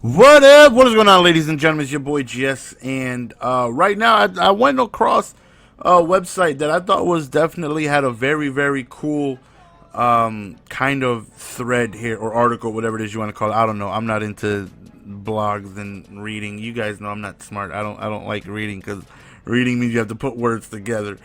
What up? What is going on, ladies and gentlemen? It's your boy GS, and right now I went across a website that I thought was definitely had a very cool kind of thread here or article, whatever it is you want to call it. I don't know. I'm not into blogs and reading. You guys know I'm not smart. I don't like reading because reading means you have to put words together.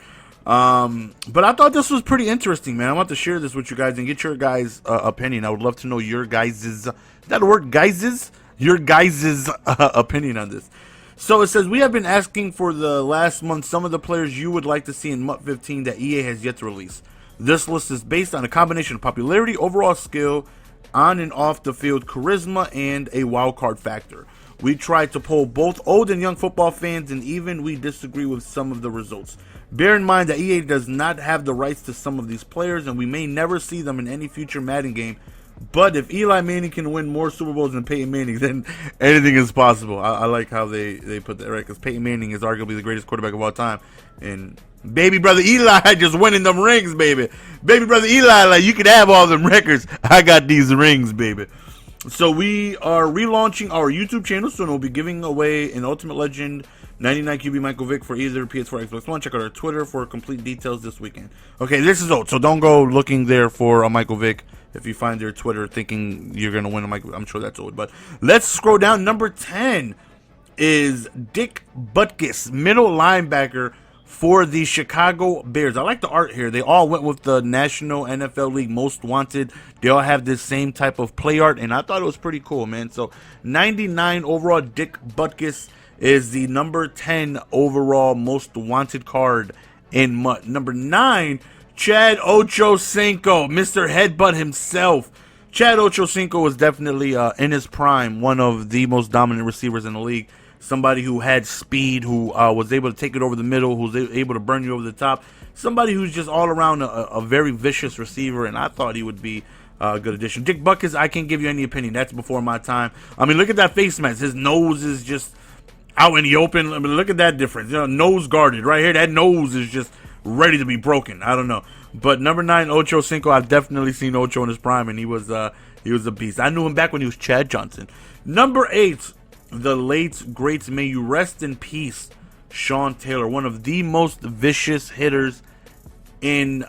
But I thought this was pretty interesting, man. I want to share this with you guys and get your guys' opinion. I would love to know your guys' is that a word, guys'? Your guys' opinion on this. So it says, we have been asking for the last month some of the players you would like to see in MUT 15 that EA has yet to release. This list is based on a combination of popularity, overall skill, on and off the field charisma, and a wild card factor. We tried to poll both old and young football fans, and even we disagree with some of the results. Bear in mind that EA does not have the rights to some of these players, and we may never see them in any future Madden game. But if Eli Manning can win more Super Bowls than Peyton Manning, then anything is possible. I like how they put that right, because Peyton Manning is arguably the greatest quarterback of all time. And baby brother Eli just winning them rings, baby. Baby brother Eli, like, you can have all them records. I got these rings, baby. So we are relaunching our YouTube channel soon. We'll be giving away an Ultimate Legend 99 QB Michael Vick for either PS4 or Xbox One. Check out our Twitter for complete details this weekend. Okay, this is old, so don't go looking there for a Michael Vick. If you find their Twitter thinking you're going to win a Michael, I'm sure that's old. But let's scroll down. Number 10 is Dick Butkus, middle linebacker for the Chicago Bears. I like the art here. They all went with the National NFL League Most Wanted. They all have this same type of play art, and I thought it was pretty cool, man. So 99 overall, Dick Butkus is the number 10 overall Most Wanted card in MUT. Number 9, Chad Ocho Cinco, Mr. Headbutt himself. Chad Ocho Cinco was definitely in his prime, one of the most dominant receivers in the league. Somebody who had speed, who was able to take it over the middle, who was able to burn you over the top. Somebody who's just all around a very vicious receiver, and I thought he would be a good addition. Dick Butkus, I can't give you any opinion. That's before my time. I mean, look at that face mask. His nose is just out in the open. I mean, look at that difference. You know, nose guarded right here. That nose is just ready to be broken. I don't know. But number 9, Ocho Cinco, I've definitely seen Ocho in his prime, and he was a beast. I knew him back when he was Chad Johnson. Number 8, the late greats, may you rest in peace, Sean Taylor, one of the most vicious hitters in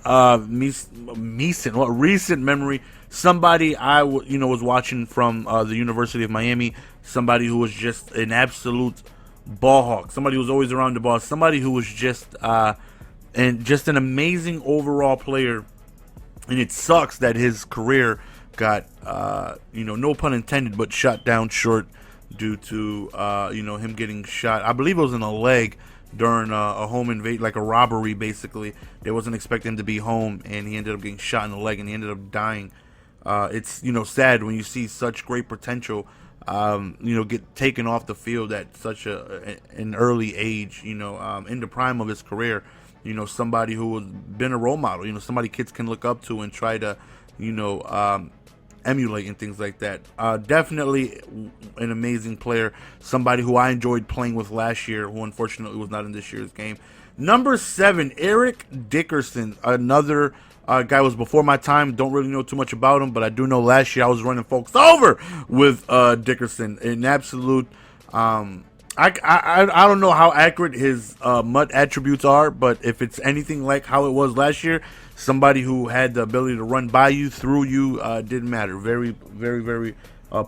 recent memory. Somebody I was watching from the University of Miami. Somebody who was just an absolute ball hawk. Somebody who was always around the ball. Somebody who was just an amazing overall player. And it sucks that his career got no pun intended, but shot down short due to him getting shot. I believe it was in a leg during a home invade, like a robbery. Basically, they wasn't expecting him to be home, and he ended up getting shot in the leg, and he ended up dying. It's sad when you see such great potential get taken off the field at such an early age, in the prime of his career. Somebody who has been a role model, somebody kids can look up to and try to, emulate and things like that. Definitely an amazing player. Somebody who I enjoyed playing with last year, who unfortunately was not in this year's game. Number 7, Eric Dickerson. Another guy was before my time. Don't really know too much about him, but I do know last year I was running folks over with Dickerson. An absolute... I don't know how accurate his MUT attributes are, but if it's anything like how it was last year, somebody who had the ability to run by you, through you, didn't matter. Very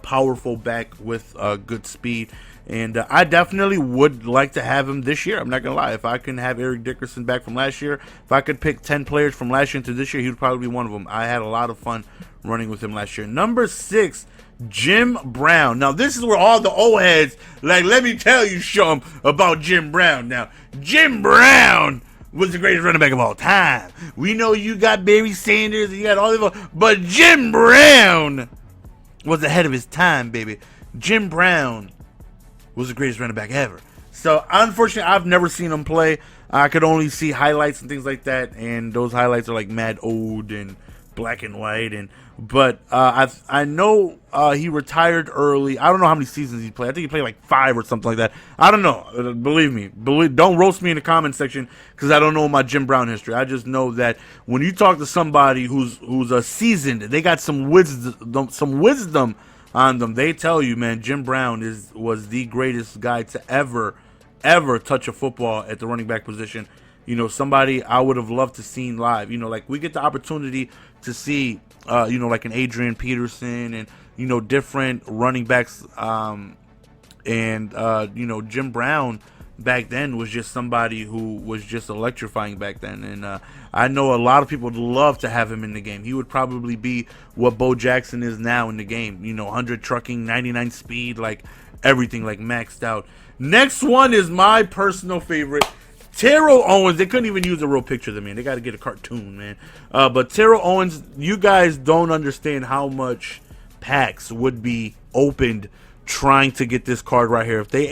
powerful back with good speed. And I definitely would like to have him this year. I'm not going to lie. If I can have Eric Dickerson back from last year, if I could pick 10 players from last year into this year, he would probably be one of them. I had a lot of fun running with him last year. Number 6, Jim Brown. Now, this is where all the old heads, like, let me tell you something about Jim Brown. Now, Jim Brown was the greatest running back of all time. We know you got Barry Sanders, and you got all of them, but Jim Brown was ahead of his time, baby. Jim Brown was the greatest running back ever. So, unfortunately, I've never seen him play. I could only see highlights and things like that, and those highlights are like mad old and black and white. But I know he retired early. I don't know how many seasons he played. I think he played like 5 or something like that. I don't know. Believe me. Don't roast me in the comment section because I don't know my Jim Brown history. I just know that when you talk to somebody who's a seasoned, they got some wisdom on them, they tell you, man, Jim Brown was the greatest guy to ever touch a football at the running back position. Somebody I would have loved to seen live. Like we get the opportunity to see, like an Adrian Peterson and different running backs, and Jim Brown back then was just somebody who was just electrifying back then. And I know a lot of people would love to have him in the game. He would probably be what Bo Jackson is now in the game. 100 trucking, 99 speed, like everything, like maxed out. Next one is my personal favorite. Terrell Owens. They couldn't even use a real picture of the man. They got to get a cartoon, man. But Terrell Owens, you guys don't understand how much packs would be opened trying to get this card right here if they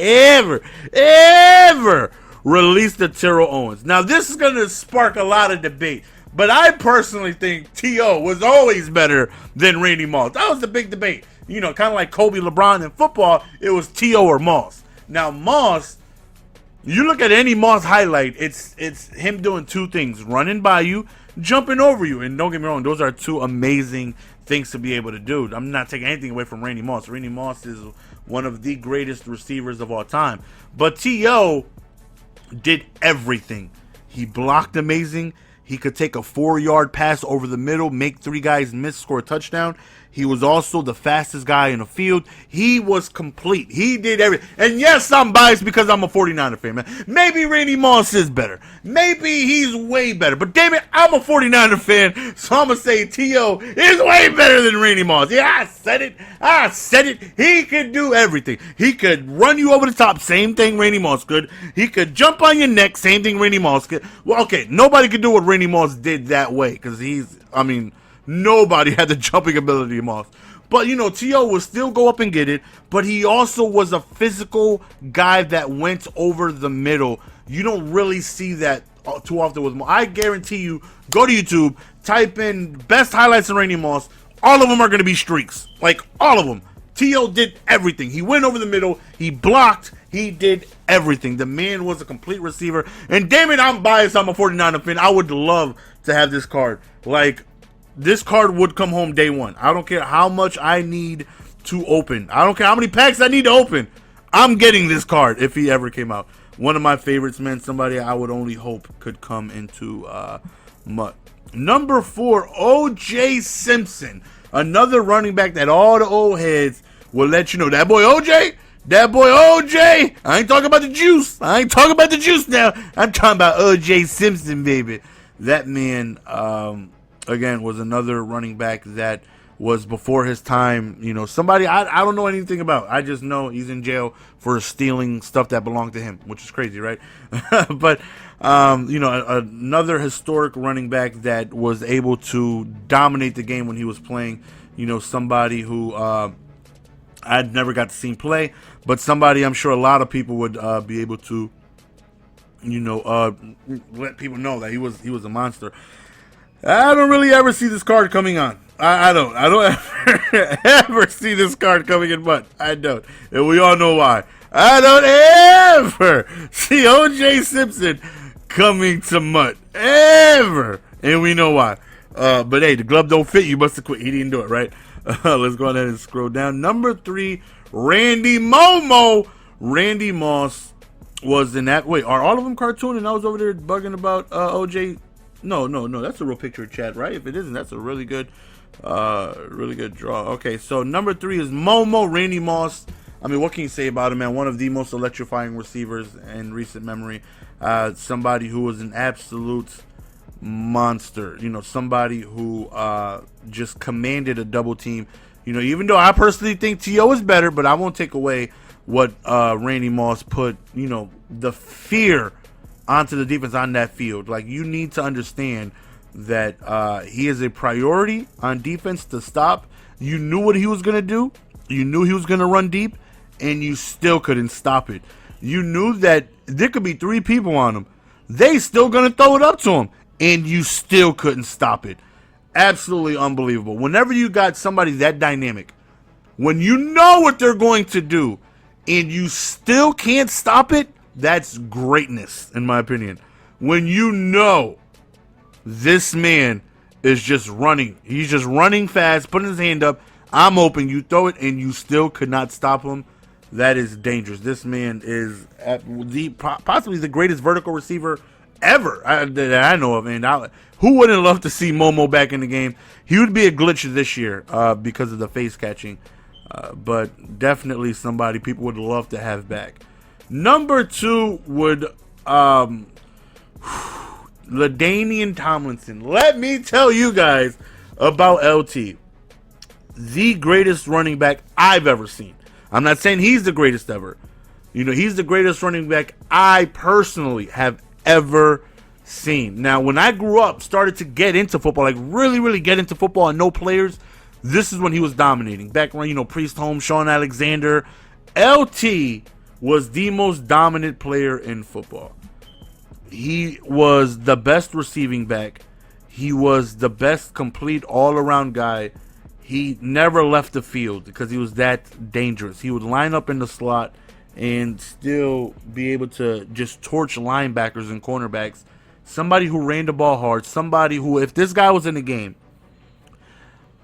ever release the Terrell Owens. Now, this is going to spark a lot of debate, but I personally think T.O. was always better than Randy Moss. That was the big debate. Kind of like Kobe, LeBron in football, it was T.O. or Moss. Now, Moss, you look at any Moss highlight, it's him doing two things: running by you, jumping over you. And don't get me wrong, those are two amazing things to be able to do. I'm not taking anything away from Randy Moss. Randy Moss is one of the greatest receivers of all time. But T.O. did everything. He blocked amazing. He could take a 4-yard pass over the middle, make 3 guys miss, score a touchdown. He was also the fastest guy in the field. He was complete. He did everything. And yes, I'm biased because I'm a 49er fan, man. Maybe Randy Moss is better. Maybe he's way better. But damn it, I'm a 49er fan, so I'm going to say T.O. is way better than Randy Moss. Yeah, I said it. He could do everything. He could run you over the top. Same thing Randy Moss could. He could jump on your neck. Same thing Randy Moss could. Well, okay, nobody could do what Randy Moss did that way because nobody had the jumping ability of Moss. But, T.O. would still go up and get it, but he also was a physical guy that went over the middle. You don't really see that too often with Moss. I guarantee you, go to YouTube, type in best highlights of Randy Moss. All of them are going to be streaks. Like, all of them. T.O. did everything. He went over the middle. He blocked. He did everything. The man was a complete receiver. And damn it, I'm biased. I'm a 49er fan. I would love to have this card. Like, this card would come home day one. I don't care how much I need to open. I don't care how many packs I need to open. I'm getting this card if he ever came out. One of my favorites, man. Somebody I would only hope could come into MUT. Number 4, O.J. Simpson. Another running back that all the old heads will let you know. That boy O.J., I ain't talking about the juice. Now. I'm talking about O.J. Simpson, baby. That man, again, was another running back that was before his time. Somebody I don't know anything about. I just know he's in jail for stealing stuff that belonged to him, which is crazy, right? But, another historic running back that was able to dominate the game when he was playing. Somebody who I'd never got to see him play, but somebody I'm sure a lot of people would be able to, let people know that he was a monster. I don't really ever see this card coming on. I don't ever see this card coming in, but I don't. And we all know why. I don't ever see O.J. Simpson coming to MUT. Ever. And we know why. But hey, the glove don't fit. You must have quit. He didn't do it, right? Let's go ahead and scroll down. Number 3, Randy Momo. Randy Moss was in that. Wait, are all of them cartoon? And I was over there bugging about O.J. No. That's a real picture of Chad, right? If it isn't, that's a really good draw. Okay, so number 3 is Momo, Randy Moss. What can you say about him, man? One of the most electrifying receivers in recent memory. Somebody who was an absolute monster. Somebody who just commanded a double team. Even though I personally think T.O. is better, but I won't take away what Randy Moss put, the fear onto the defense on that field. Like, you need to understand that he is a priority on defense to stop. You knew what he was going to do. You knew he was going to run deep, and you still couldn't stop it. You knew that there could be 3 people on him. They still going to throw it up to him, and you still couldn't stop it. Absolutely unbelievable. Whenever you got somebody that dynamic, when you know what they're going to do, and you still can't stop it, that's greatness, in my opinion. When you know this man is just running. He's just running fast, putting his hand up. I'm open. You throw it, and you still could not stop him. That is dangerous. This man is possibly the greatest vertical receiver ever that I know of. And who wouldn't love to see Momo back in the game? He would be a glitch this year because of the face catching. But definitely somebody people would love to have back. Number 2 would LaDainian Tomlinson. Let me tell you guys about LT. The greatest running back I've ever seen. I'm not saying he's the greatest ever. He's the greatest running back I personally have ever seen. Now, when I grew up, started to get into football, like really, really get into football and know players, this is when he was dominating. Back when, Priest Holmes, Sean Alexander, LT was the most dominant player in football. He was the best receiving back. He was the best complete all-around guy. He never left the field because he was that dangerous. He would line up in the slot and still be able to just torch linebackers and cornerbacks. Somebody who ran the ball hard. Somebody who, if this guy was in the game,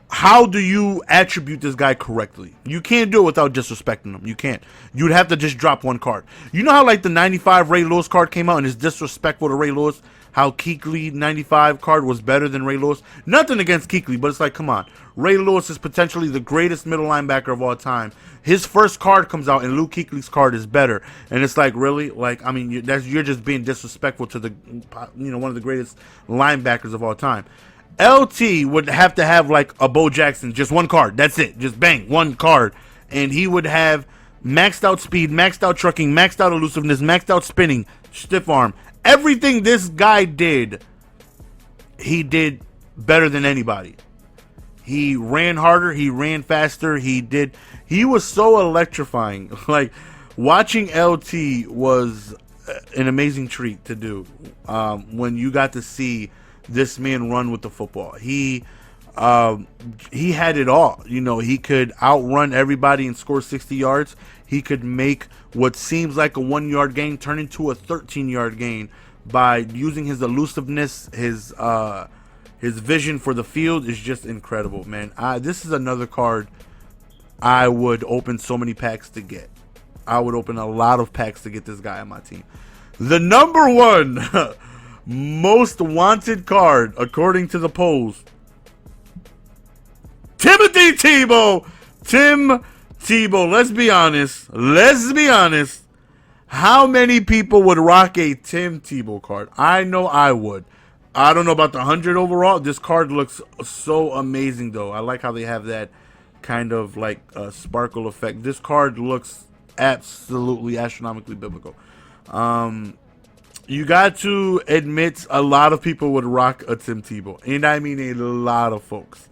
how do you attribute this guy correctly? You can't do it without disrespecting him. You can't. You'd have to just drop one card. You know how like the 95 Ray Lewis card came out and is disrespectful to Ray Lewis? How Kuechly 95 card was better than Ray Lewis? Nothing against Kuechly, but it's like, come on. Ray Lewis is potentially the greatest middle linebacker of all time. His first card comes out and Luke Kuechly's card is better. And it's like, really? Like, I mean, you're just being disrespectful to the, one of the greatest linebackers of all time. LT would have to have like a Bo Jackson, just one card. That's it. Just bang, one card. And he would have maxed out speed, maxed out trucking, maxed out elusiveness, maxed out spinning, stiff arm. Everything this guy did, he did better than anybody. He ran harder. He ran faster. He was so electrifying. Like, watching LT was an amazing treat to do when you got to see this man run with the football. He had it all. He could outrun everybody and score 60 yards. He could make what seems like a 1-yard gain turn into a 13-yard gain by using his elusiveness. His vision for the field is just incredible, man. This is another card I would open so many packs to get. I would open a lot of packs to get this guy on my team. The number 1 most wanted card, according to the polls, Timothy Tebow. Tim Tebow. Let's be honest. How many people would rock a Tim Tebow card? I know I would. I don't know about the 100 overall. This card looks so amazing, though. I like how they have that kind of like sparkle effect. This card looks absolutely astronomically biblical. You got to admit a lot of people would rock a Tim Tebow. And I mean a lot of folks.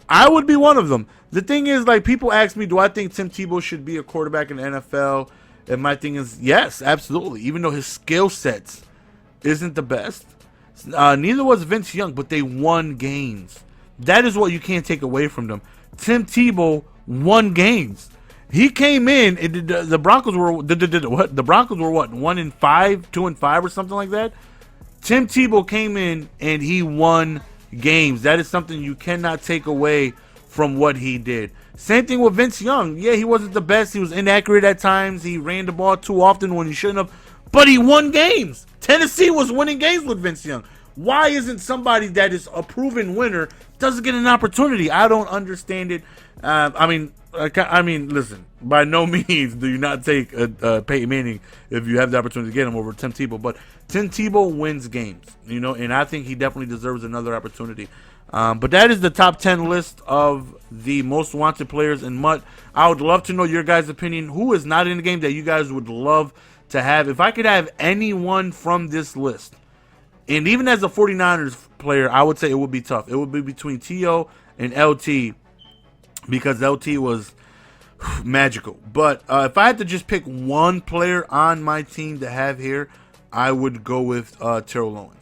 I would be one of them. The thing is, like, people ask me, do I think Tim Tebow should be a quarterback in the NFL? And my thing is, yes, absolutely. Even though his skill sets isn't the best. Neither was Vince Young, but they won games. That is what you can't take away from them. Tim Tebow won games. He came in, and the Broncos were what? The Broncos were what, 1-5, 2-5, or something like that. Tim Tebow came in and he won games. That is something you cannot take away from what he did. Same thing with Vince Young. Yeah, he wasn't the best. He was inaccurate at times. He ran the ball too often when he shouldn't have. But he won games. Tennessee was winning games with Vince Young. Why isn't somebody that is a proven winner doesn't get an opportunity? I don't understand it. I mean, listen. By no means do you not take Peyton Manning if you have the opportunity to get him over Tim Tebow. But Tim Tebow wins games, and I think he definitely deserves another opportunity. But that is the top 10 list of the most wanted players in MUT. I would love to know your guys' opinion. Who is not in the game that you guys would love to have? If I could have anyone from this list, and even as a 49ers player, I would say it would be tough. It would be between T.O. and LT, because LT was magical. But if I had to just pick one player on my team to have here, I would go with Terrell Owens.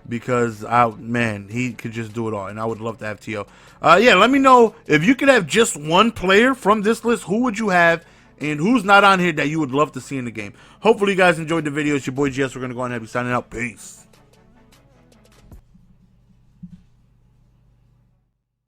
Because, he could just do it all. And I would love to have T.O. Let me know if you could have just one player from this list. Who would you have? And who's not on here that you would love to see in the game? Hopefully you guys enjoyed the video. It's your boy GS. We're going to go on and have you signing out. Peace.